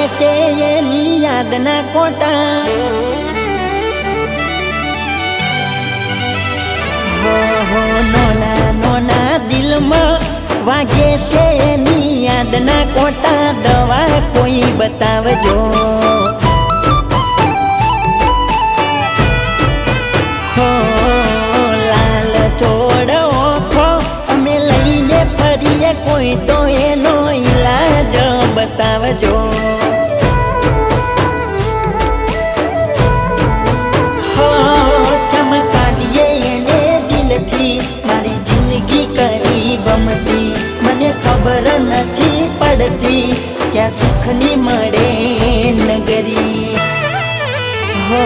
છે એની યાદના કોટા હો નોના નોના દિલમાં વાગે છે એની યાદના કોટા દવા કોઈ બતાવજો હો લાલ ચોડ ઓખો અમે લઈને ફરીએ કોઈ તો એનો ઈલાજ બતાવજો હો ચમકાડીએ એને દિલથી મારી જિંદગી કરી ગમતી મને ખબર નથી પડતી ક્યાં સુખની મળે નગરી હો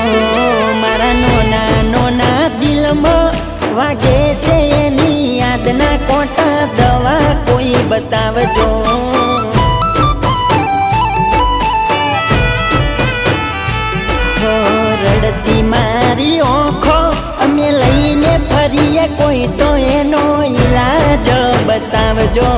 મારા નોના નોના દિલમાં વાગે છે એની યાદના કોટા દવા કોઈ બતાવજો હો રડતી મારી ઓખો અમે લઈને ફરીએ કોઈ તો એનો ઈલાજ બતાવજો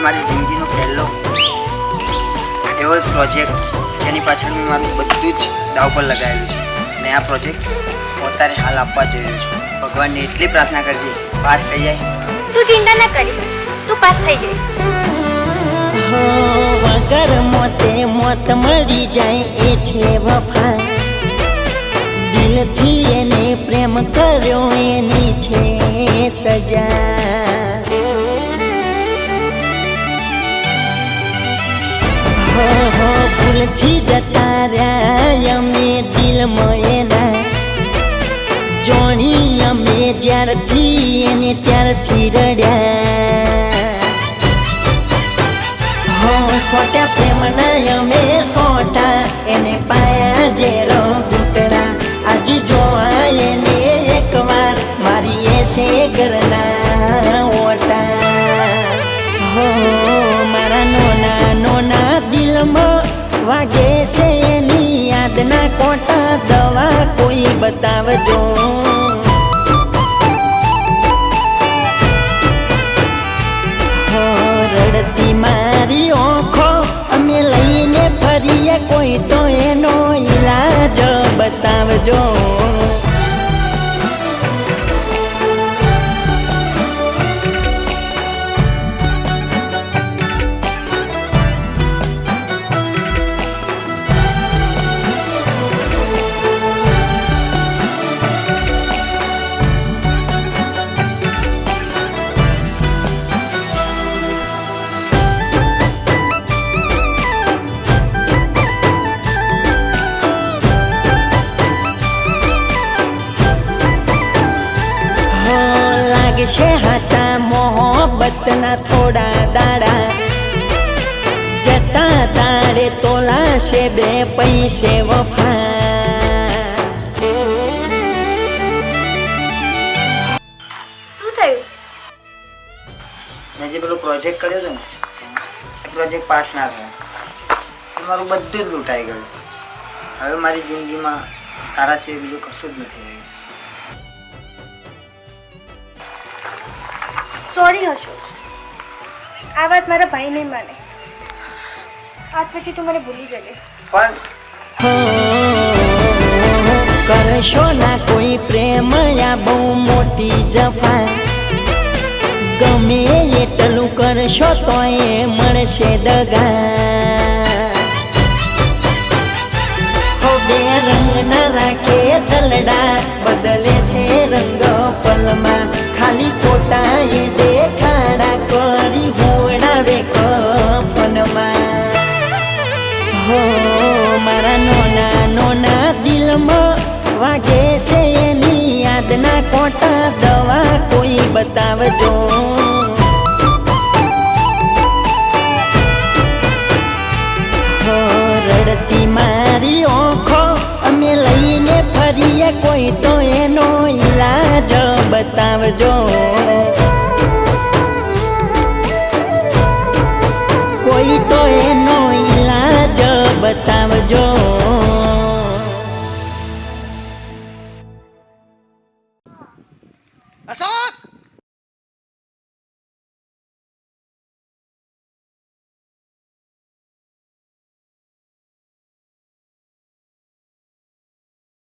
મારી જિંદગીનો પહેલો એવો પ્રોજેક્ટ જેની પાછળ મેં મારું બધું જ દાવ પર લગાવેલું છે અને આ પ્રોજેક્ટ હું અત્યારે હાલ આપવા જઈ રહ્યો છું ભગવાનને એટલી પ્રાર્થના કરજે પાસ થઈ જાય તું ચિંતા ના કરીશ તું પાસ થઈ જઈશ હો વગર મોતે મોત મળી જાય એ છે વફા દિલથી એને પ્રેમ કર્યો એની છે સજા હો ભૂલથી જતા રહ્યા અમે દિલમાં એના જોણી અમે જ્યારથી એને ત્યારથી રડ્યા હો સોટા પ્રેમના અમે સોટા એને પાયા જેરો ઘૂંટડા આજે જોવા એને એકવાર મારી એસે ઘરના ઓટા હો મારા નોના નોના દિલમાં વાગે છે એની યાદના કોટા દવા કોઈ બતાવજો હો રડતી મારી ઓખો અમે લઈને ફરીએ કોઈ તો એનો ઈલાજ બતાવજો છે હાચા મોહબ્બતના થોડા દાડા જતા તારે તોલાશે બે પૈસે વફા શું થયું મેં જે પેલો પ્રોજેક્ટ કર્યો હતો ને એ પ્રોજેક્ટ પાસ ના થયો મારું બધું જ લૂંટાઈ ગયું હવે મારી જિંદગીમાં તારા સિવાય બીજું કશું જ નથી રહ્યું સોરી અશોક આ વાત મારા ભાઈ નહીં માને આજ પછી તું મને ભૂલી જજે પણ કરશો ના કોઈ પ્રેમ યા બહુ મોટી જફા ગમે એટલું કરશો તો એ મળશે દગા હો બે રંગ ના રાખે દલડા બદલે છે રંગ પલમાં ખાલી ખોટા એ દેખાડા કરી હોડાવે કફનમાં હો મારા નોના નોના દિલમાં વાગે છે એની યાદના કોટા દવા કોઈ બતાવજો હો રડતી મારી ઓખો અમે લઈને ફરીએ કોઈ તો એનો ઈલાજ બતાવજો કોઈ તો એનો અશોક